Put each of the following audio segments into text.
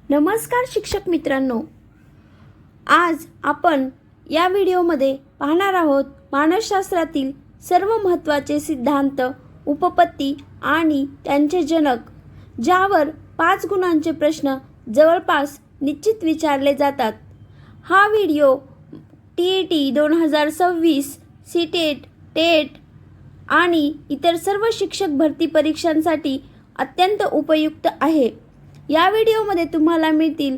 नमस्कार शिक्षक मित्रांनो, आज आपण या व्हिडिओमध्ये पाहणार आहोत मानसशास्त्रातील सर्व महत्त्वाचे सिद्धांत, उपपत्ती आणि त्यांचे जनक, ज्यावर 5 गुणांचे प्रश्न जवळपास निश्चित विचारले जातात। हा व्हिडिओ TET 2026, CTET, टेट आणि इतर सर्व शिक्षक भरती परीक्षांसाठी अत्यंत उपयुक्त आहे। या व्हिडिओमध्ये तुम्हाला मिळतील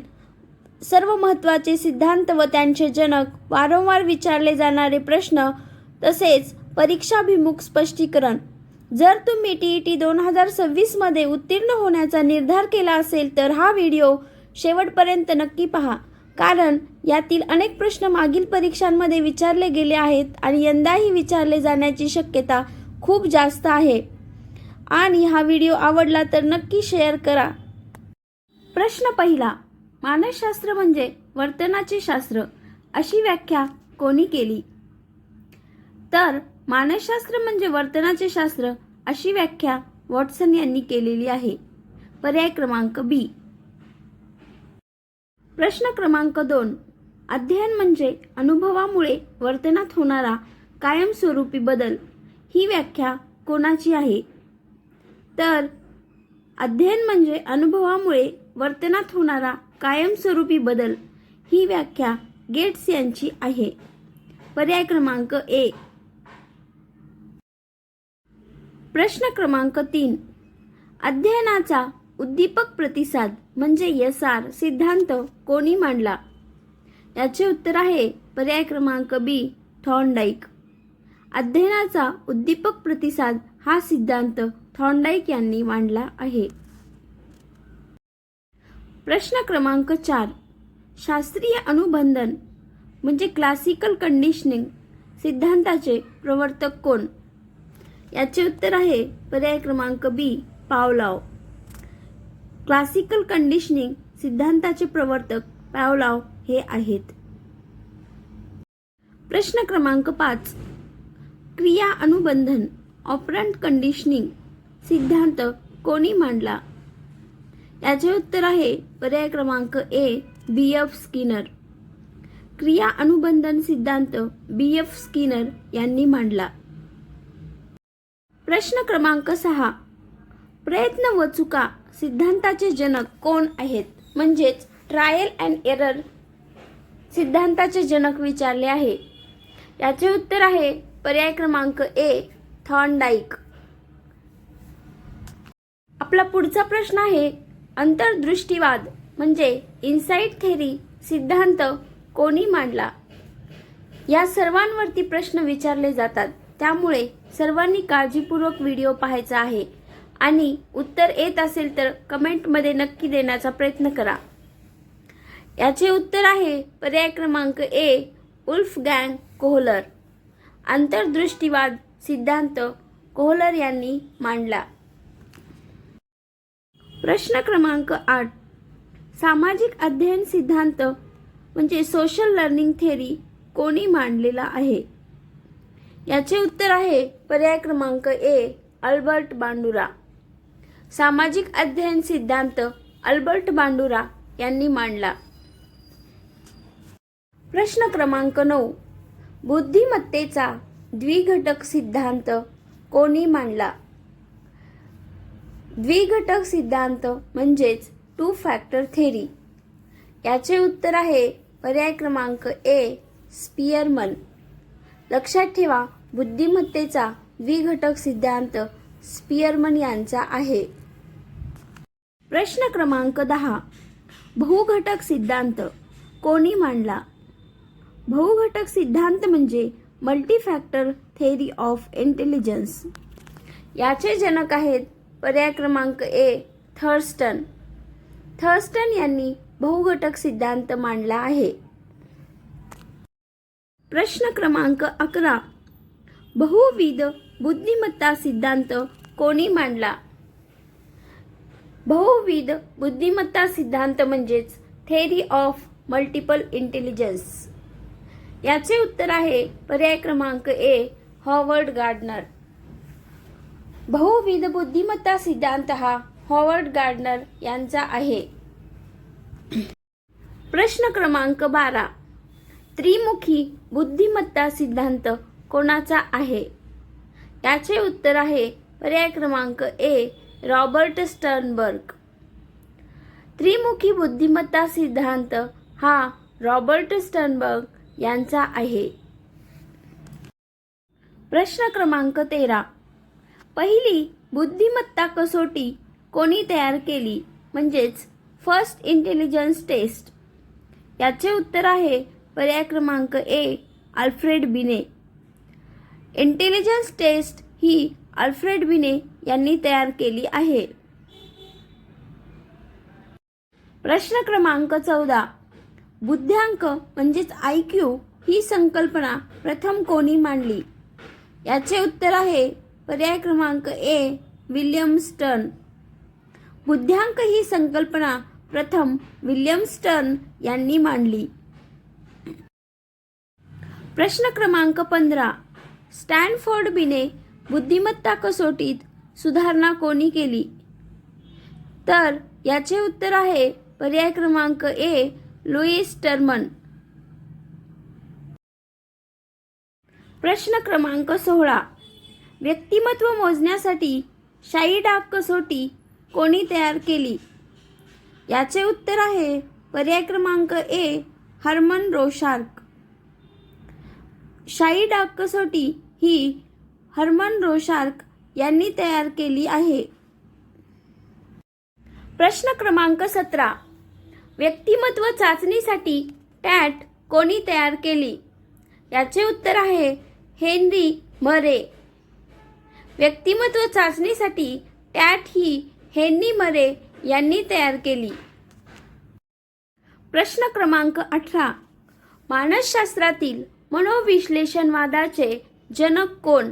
सर्व महत्त्वाचे सिद्धांत व त्यांचे जनक, वारंवार विचारले जाणारे प्रश्न तसेच परीक्षाभिमुख स्पष्टीकरण। जर तुम्ही TET 2026 मध्ये उत्तीर्ण होण्याचा निर्धार केला असेल तर हा व्हिडिओ शेवटपर्यंत नक्की पहा, कारण यातील अनेक प्रश्न मागील परीक्षांमध्ये विचारले गेले आहेत आणि यंदाही विचारले जाण्याची शक्यता खूप जास्त आहे। आणि हा व्हिडिओ आवडला तर नक्की शेअर करा। प्रश्न पहिला, मानसशास्त्र म्हणजे वर्तनाचे शास्त्र, अशी व्याख्या कोणी केली? तर मानसशास्त्र म्हणजे वर्तनाचे शास्त्र अशी व्याख्या वॉटसन यांनी केलेली आहे। पर्याय क्रमांक बी। प्रश्न क्रमांक 2, अध्ययन म्हणजे अनुभवामुळे वर्तनात होणारा कायमस्वरूपी बदल, ही व्याख्या कोणाची आहे? तर अध्ययन म्हणजे अनुभवामुळे वर्तनात होणारा कायमस्वरूपी बदल, ही व्याख्या गेट्स यांची आहे। पर्याय क्रमांक ए। प्रश्न क्रमांक 3, अध्ययनाचा उद्दीपक प्रतिसाद म्हणजे SR सिद्धांत कोणी मांडला? याचे उत्तर आहे पर्याय क्रमांक बी, थॉर्नडाईक। अध्ययनाचा उद्दीपक प्रतिसाद हा सिद्धांत थॉर्नडाईक यांनी मांडला आहे। प्रश्न क्रमांक 4, शास्त्रीय अनुबंधन म्हणजे क्लासिकल कंडिशनिंग सिद्धांताचे प्रवर्तक कोण? याचे उत्तर आहे पर्याय क्रमांक बी, पावलॉव। क्लासिकल कंडिशनिंग सिद्धांताचे प्रवर्तक पावलॉव हे आहेत। प्रश्न क्रमांक 5, क्रिया अनुबंधन ऑपरंट कंडिशनिंग सिद्धांत कोणी मांडला? याचे उत्तर आहे पर्याय क्रमांक ए, BF स्किनर। क्रिया अनुबंधन सिद्धांत BF स्किनर यांनी मांडला। प्रश्न क्रमांक 6, प्रयत्न व चुका सिद्धांताचे जनक कोण आहेत? म्हणजेच ट्रायल अँड एरर सिद्धांताचे जनक विचारले आहे। याचे उत्तर आहे पर्याय क्रमांक ए, थॉर्नडाईक। आपला पुढचा प्रश्न आहे, अंतर्दृष्टीवाद म्हणजे इनसाइट थेरी सिद्धांत कोणी मांडला? या सर्वांवरती प्रश्न विचारले जातात, त्यामुळे सर्वांनी काळजीपूर्वक व्हिडिओ पाहायचा आहे आणि उत्तर येत असेल तर कमेंटमध्ये नक्की देण्याचा प्रयत्न करा। याचे उत्तर आहे पर्याय क्रमांक ए, वुल्फगँग कोहलर। अंतर्दृष्टीवाद सिद्धांत कोहलर यांनी मांडला। प्रश्न क्रमांक 8, सामाजिक अध्ययन सिद्धांत म्हणजे सोशल लर्निंग थेरी कोणी मांडलेला आहे? याचे उत्तर आहे पर्याय क्रमांक ए, अल्बर्ट बांडुरा। सामाजिक अध्ययन सिद्धांत अल्बर्ट बांडुरा यांनी मांडला। प्रश्न क्रमांक 9, बुद्धिमत्तेचा द्विघटक सिद्धांत कोणी मांडला? द्विघटक सिद्धांत म्हणजेच 2 फॅक्टर थेरी। याचे उत्तर आहे पर्याय क्रमांक ए, स्पियरमन। लक्षात ठेवा, बुद्धिमत्तेचा द्विघटक सिद्धांत स्पियरमन यांचा आहे। प्रश्न क्रमांक 10, बहुघटक सिद्धांत कोणी मांडला? बहुघटक सिद्धांत म्हणजे मल्टीफॅक्टर थेरी ऑफ इंटेलिजन्स। याचे जनक आहेत पर्याय क्रमांक ए, थर्स्टन। थर्स्टन यांनी बहुघटक सिद्धांत मांडला आहे। प्रश्न क्रमांक 11, बहुविध बुद्धिमत्ता सिद्धांत कोणी मांडला? बहुविध बुद्धिमत्ता सिद्धांत म्हणजेच थेरी ऑफ मल्टिपल इंटेलिजन्स। याचे उत्तर आहे पर्याय क्रमांक ए, हॉवर्ड गार्डनर। बहुविध बुद्धिमत्ता सिद्धांत हा हॉवर्ड गार्डनर यांचा आहे। प्रश्न क्रमांक 12. त्रिमुखी बुद्धिमत्ता सिद्धांत कोणाचा आहे? याचे उत्तर आहे पर्याय क्रमांक ए, रॉबर्ट स्टर्नबर्ग. त्रिमुखी बुद्धिमत्ता सिद्धांत हा रॉबर्ट स्टर्नबर्ग यांचा आहे. प्रश्न क्रमांक 13. पहिली बुद्धिमत्ता कसोटी कोणी तयार केली, म्हणजेच फर्स्ट इंटेलिजन्स टेस्ट? याचे उत्तर आहे पर्याय क्रमांक ए, अल्फ्रेड बिने. इंटेलिजन्स टेस्ट ही अल्फ्रेड बिने यांनी तयार केली आहे. प्रश्न क्रमांक 14. बुद्ध्यांक म्हणजेच IQ ही संकल्पना प्रथम कोणी मांडली? याचे उत्तर आहे पर्याय क्रमांक ए, विल्यम स्टर्न. बुद्ध्यांक ही संकल्पना प्रथम विल्यम स्टर्न यांनी मांडली. प्रश्न क्रमांक 15. स्टॅनफोर्ड बिने बुद्धिमत्ता कसोटीत सुधारणा कोणी केली? तर याचे उत्तर आहे पर्याय क्रमांक ए, लुईस टर्मन. प्रश्न क्रमांक 16. व्यक्तिमत्व मोजण्यासाठी शाई डाग कसोटी कोणी तयार केली? याचे उत्तर आहे पर्याय क्रमांक ए, हर्मन रोशार्क. शाई डाग कसोटी ही हर्मन रोशार्क यांनी तयार केली आहे. प्रश्न क्रमांक 17. व्यक्तिमत्व चाचणीसाठी टॅट कोणी तयार केली? याचे उत्तर आहे हेनरी मरे. व्यक्तिमत्व चाचणीसाठी टॅट ही हेनरी मरे यांनी तयार केली. प्रश्न क्रमांक 18. मानसशास्त्रातील मनोविश्लेषणवादाचे जनक कोण?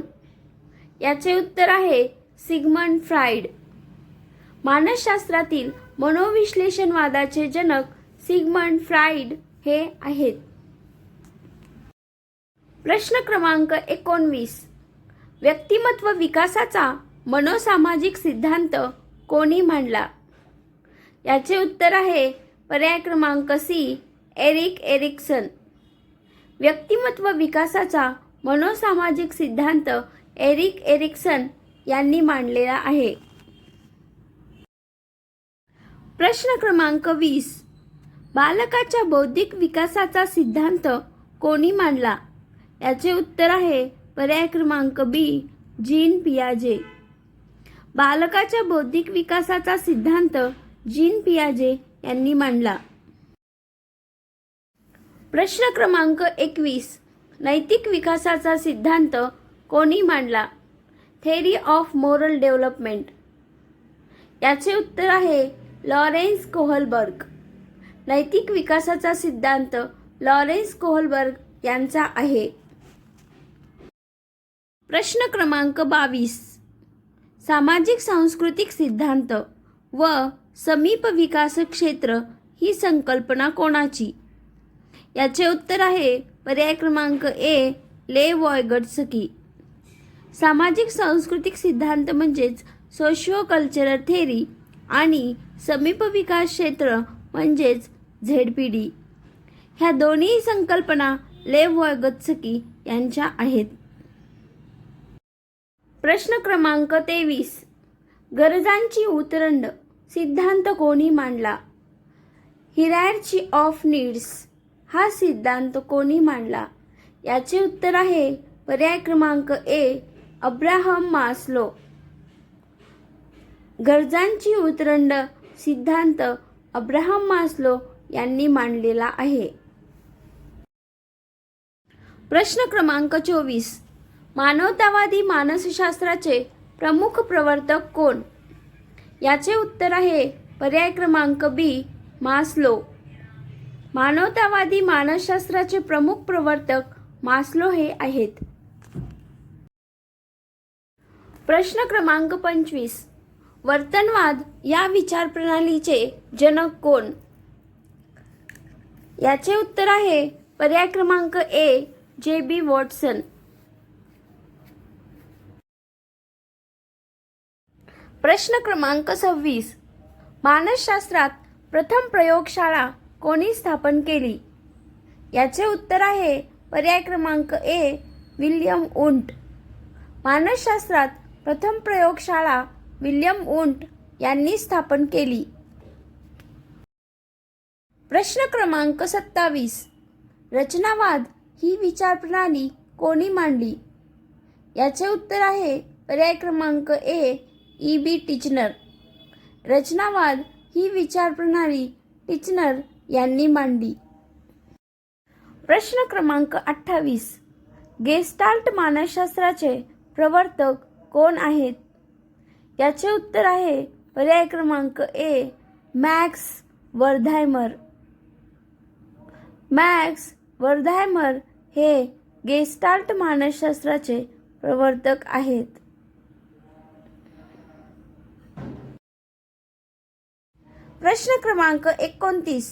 याचे उत्तर आहे सिग्मंड फ्राइड. मानसशास्त्रातील मनोविश्लेषणवादाचे जनक सिग्मंड फ्राइड हे आहेत. प्रश्न क्रमांक 19. व्यक्तिमत्व विकासाचा मनोसामाजिक सिद्धांत कोणी मांडला? याचे उत्तर आहे पर्याय क्रमांक सी, एरिक एरिक्सन. व्यक्तिमत्व विकासाचा मनोसामाजिक सिद्धांत एरिक एरिक्सन यांनी मांडलेला आहे. प्रश्न क्रमांक 20. बालकाच्या बौद्धिक विकासाचा सिद्धांत कोणी मांडला? याचे उत्तर आहे पर्याय क्रमांक बी, जीन पियाजे. बालकाच्या बौद्धिक विकासाचा सिद्धांत जीन पियाजे यांनी मांडला. प्रश्न क्रमांक 21. नैतिक विकासाचा सिद्धांत कोणी मांडला? Theory of moral development. याचे उत्तर आहे लॉरेन्स कोहलबर्ग. नैतिक विकासाचा सिद्धांत लॉरेन्स कोहलबर्ग यांचा आहे. प्रश्न क्रमांक 22. सामाजिक सांस्कृतिक सिद्धांत व समीप विकास क्षेत्र ही संकल्पना कोणाची? याचे उत्तर आहे पर्याय क्रमांक ए, लेव वॉयगॉट्स्की. सामाजिक सांस्कृतिक सिद्धांत म्हणजेच सोशिओ कल्चरल थेअरी आणि समीप विकास क्षेत्र म्हणजेच ZPD. ह्या दोन्ही संकल्पना लेव वॉयगॉट्स्की यांच्या आहेत. प्रश्न क्रमांक 23. गरजांची उतरंड सिद्धांत कोणी मांडला? हिरार्ची ऑफ नीड्स हा सिद्धांत कोणी मांडला? याचे उत्तर आहे पर्याय क्रमांक ए, अब्राहम मास्लो. गरजांची उतरंड सिद्धांत अब्राहम मास्लो यांनी मांडलेला आहे. प्रश्न क्रमांक 24. मानवतावादी मानसशास्त्राचे प्रमुख प्रवर्तक कोण? याचे उत्तर आहे पर्याय क्रमांक बी, मास्लो. मानवतावादी मानसशास्त्राचे प्रमुख प्रवर्तक मास्लो हे आहेत. प्रश्न क्रमांक 25. वर्तनवाद या विचारप्रणालीचे जनक कोण? याचे उत्तर आहे पर्याय क्रमांक ए, JB वॉटसन. प्रश्न क्रमांक 26. मानसशास्त्रात प्रथम प्रयोगशाळा कोणी स्थापन केली? याचे उत्तर आहे पर्याय क्रमांक ए, विल्यम वुंट. मानसशास्त्रात प्रथम प्रयोगशाळा विल्यम वुंट यांनी स्थापन केली. प्रश्न क्रमांक 27. रचनावाद ही विचारप्रणाली कोणी मांडली? याचे उत्तर आहे पर्याय क्रमांक ए, ई.बी. टिचनर. रचनावाद ही विचारप्रणाली टिचनर यांनी मांडली. प्रश्न क्रमांक 28. गेस्टाल्ट मानसशास्त्राचे प्रवर्तक कोण आहेत? याचे उत्तर आहे पर्याय क्रमांक ए, मॅक्स वर्धायमर. मॅक्स वर्धायमर हे गेस्टाल्ट मानसशास्त्राचे प्रवर्तक आहेत. प्रश्न क्रमांक 29.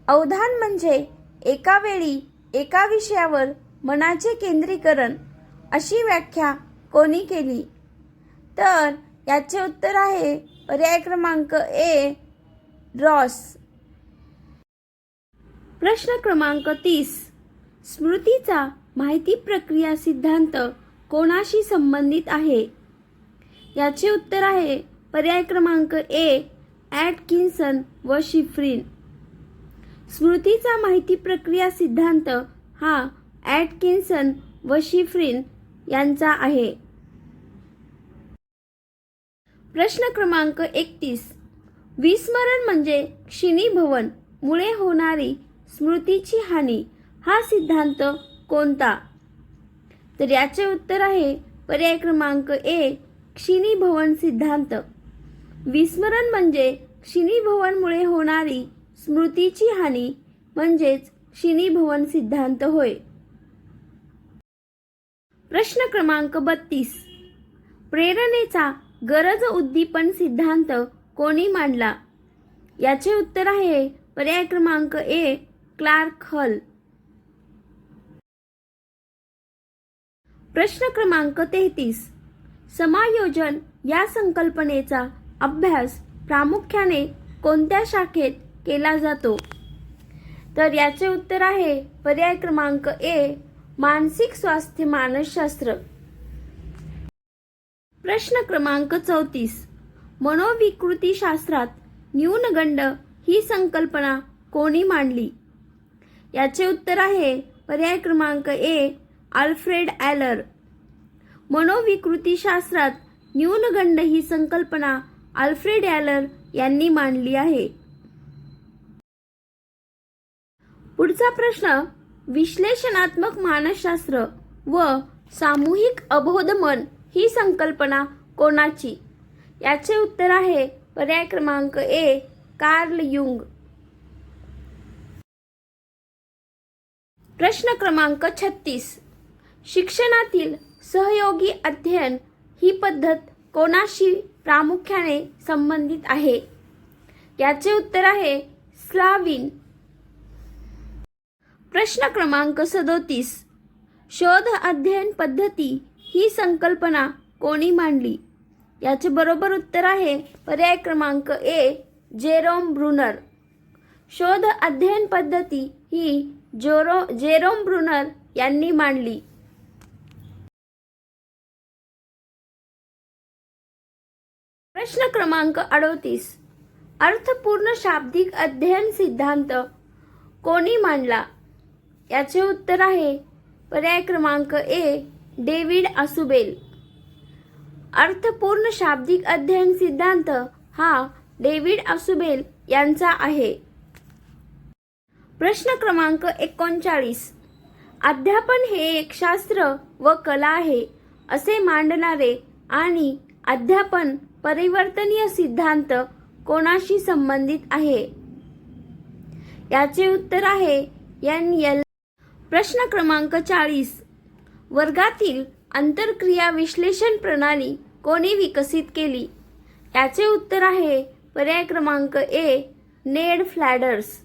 अवधान म्हणजे एका वेळी एका विषयावर मनाचे केंद्रीकरण अशी व्याख्या कोणी केली? तर याचे उत्तर आहे पर्याय क्रमांक ए, रॉस. प्रश्न क्रमांक 30. स्मृतीचा माहिती प्रक्रिया सिद्धांत कोणाशी संबंधित आहे? याचे उत्तर आहे पर्याय क्रमांक ए, ॲटकिन्सन व शिफ्रिन. स्मृतीचा माहिती प्रक्रिया सिद्धांत हा ॲटकिन्सन व शिफ्रिन यांचा आहे. प्रश्न क्रमांक 31. विस्मरण म्हणजे क्षीणीभवन मुळे होणारी स्मृतीची हानी हा सिद्धांत कोणता? तर याचे उत्तर आहे पर्याय क्रमांक ए, क्षीणीभवन सिद्धांत. विस्मरण म्हणजे क्षीणीभवनमुळे होणारी स्मृतीची हानी म्हणजेच क्षीणीभवन सिद्धांत होय. प्रश्न क्रमांक 32. प्रेरणेचा गरज उद्दीपन सिद्धांत कोणी मांडला? याचे उत्तर आहे पर्याय क्रमांक ए, क्लार्क हल. प्रश्न क्रमांक 33. समायोजन या संकल्पनेचा अभ्यास प्रामुख्याने कोणत्या शाखेत केला जातो? तर याचे उत्तर आहे पर्याय क्रमांक ए, मानसिक स्वास्थ्य मानसशास्त्र. प्रश्न क्रमांक 34. मनोविकृतीशास्त्रात न्यूनगंड ही संकल्पना कोणी मांडली? याचे उत्तर आहे पर्याय क्रमांक ए, अल्फ्रेड ॲलर. मनोविकृतीशास्त्रात न्यूनगंड ही संकल्पना अल्फ्रेड ॲलर यांनी मांडली आहे. पुढचा प्रश्न. विश्लेषणात्मक मानसशास्त्र व सामूहिक अबोधमन ही संकल्पना कोणाची? याचे उत्तर आहे पर्याय क्रमांक ए, कार्ल युंग. प्रश्न क्रमांक 36. शिक्षणातील सहयोगी अध्ययन ही पद्धत कोणाशी प्रामुख्याने संबंधित आहे? याचे उत्तर आहे स्लाविन. प्रश्न क्रमांक 37. शोध अध्ययन पद्धती ही संकल्पना कोणी मांडली? याचे बरोबर उत्तर आहे पर्याय क्रमांक ए, जेरोम ब्रुनर. शोध अध्ययन पद्धती ही जेरोम ब्रुनर यांनी मांडली. प्रश्न क्रमांक 38. अर्थपूर्ण शाब्दिक अध्ययन सिद्धांत कोणी मांडला? याचे उत्तर आहे पर्याय क्रमांक ए, डेव्हिड आसुबेल. अर्थपूर्ण शाब्दिक अध्ययन सिद्धांत हा डेव्हिड आसुबेल यांचा आहे. प्रश्न क्रमांक 39. अध्यापन हे एक शास्त्र व कला आहे असे मांडणारे आणि अध्यापन परिवर्तनीय सिद्धांत कोणाशी संबंधित आहे? याचे उत्तर आहे एन.एल. प्रश्न क्रमांक 40. वर्गातील आंतरक्रिया विश्लेषण प्रणाली कोणी विकसित केली? याचे उत्तर आहे पर्याय क्रमांक ए, नेड फ्लॅडर्स.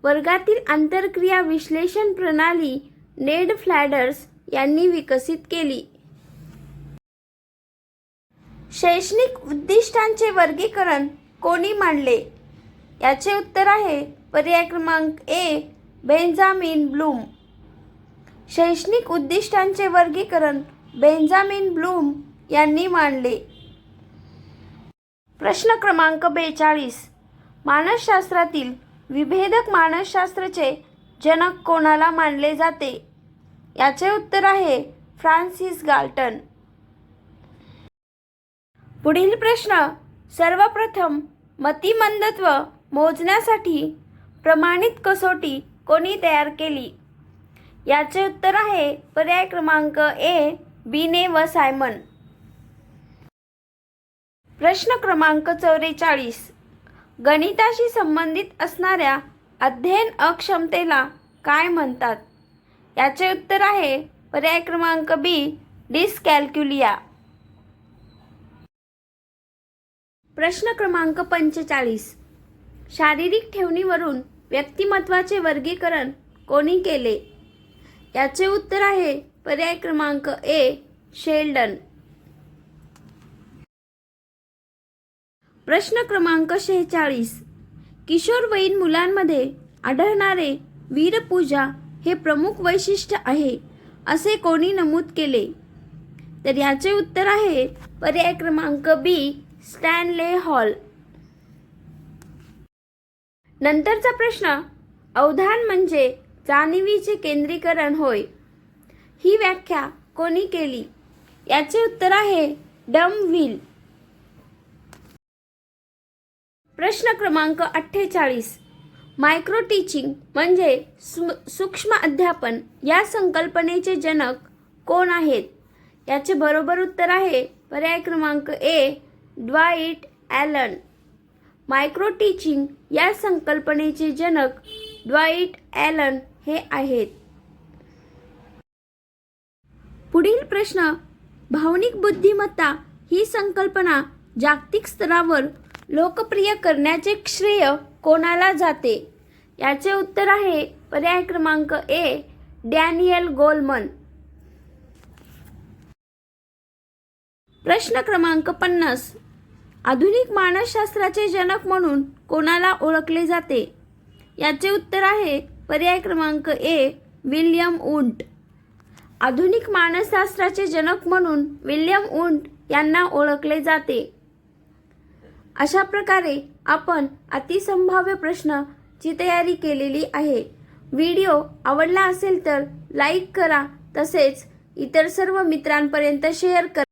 वर्गातील आंतरक्रिया विश्लेषण प्रणाली नेड फ्लॅडर्स यांनी विकसित केली. शैक्षणिक उद्दिष्टांचे वर्गीकरण कोणी मांडले? याचे उत्तर आहे पर्याय क्रमांक ए बेंजामिन ब्लूम. शैक्षणिक उद्दिष्टांचे वर्गीकरण बेंजामिन ब्लूम यांनी मांडले. प्रश्न क्रमांक 42. मानसशास्त्रातील विभेदक मानसशास्त्राचे जनक कोणाला मानले जाते? याचे उत्तर आहे फ्रान्सिस गाल्टन. पुढील प्रश्न. सर्वप्रथम मतिमंदत्व मोजण्यासाठी प्रमाणित कसोटी कोणी तयार केली? याचे उत्तर आहे पर्याय क्रमांक ए बिने व सायमन. प्रश्न क्रमांक 44. गणिताशी संबंधित असणाऱ्या अध्ययन अक्षमतेला काय म्हणतात? याचे उत्तर आहे पर्याय क्रमांक बी डिस्कॅल्क्युलिया. प्रश्न क्रमांक 45. शारीरिक ठेवणीवरून व्यक्तिमत्वाचे वर्गीकरण कोणी केले? याचे उत्तर आहे पर्याय क्रमांक ए शेल्डन. प्रश्न क्रमांक 46. किशोरवयीन मुलांमध्ये आढळणारे वीरपूजा हे प्रमुख वैशिष्ट्य आहे असे कोणी नमूद केले? तर याचे उत्तर आहे पर्याय क्रमांक बी स्टॅनले हॉल. नंतरचा प्रश्न. अवधान म्हणजे जाणीवीचे केंद्रीकरण होय. ही व्याख्या कोणी केली? याचे उत्तर आहे डमव्हिल. प्रश्न क्रमांक 48. मायक्रो टीचिंग म्हणजे सूक्ष्म अध्यापन या संकल्पनेचे जनक कोण आहेत? याचे बरोबर उत्तर आहे पर्याय क्रमांक ए ड्वाइट ॲलन. मायक्रो टीचिंग या संकल्पनेचे जनक ड्वाइट ॲलन हे आहेत. पुढील प्रश्न. भावनिक बुद्धिमत्ता ही संकल्पना जागतिक स्तरावर लोकप्रिय करण्याचे श्रेय कोणाला जाते? याचे उत्तर आहे पर्याय क्रमांक ए डॅनियल गोलमन. प्रश्न क्रमांक 50. आधुनिक मानसशास्त्राचे जनक म्हणून कोणाला ओळखले जाते? याचे उत्तर आहे पर्याय क्रमांक ए विल्यम वुंट. आधुनिक मानसशास्त्राचे जनक म्हणून विल्यम वुंट यांना ओळखले जाते. अशा प्रकारे आपण अतिसंभाव्य प्रश्नाची तयारी केलेली आहे. व्हिडिओ आवडला असेल तर लाईक करा, तसेच इतर सर्व मित्रांपर्यंत शेअर करा.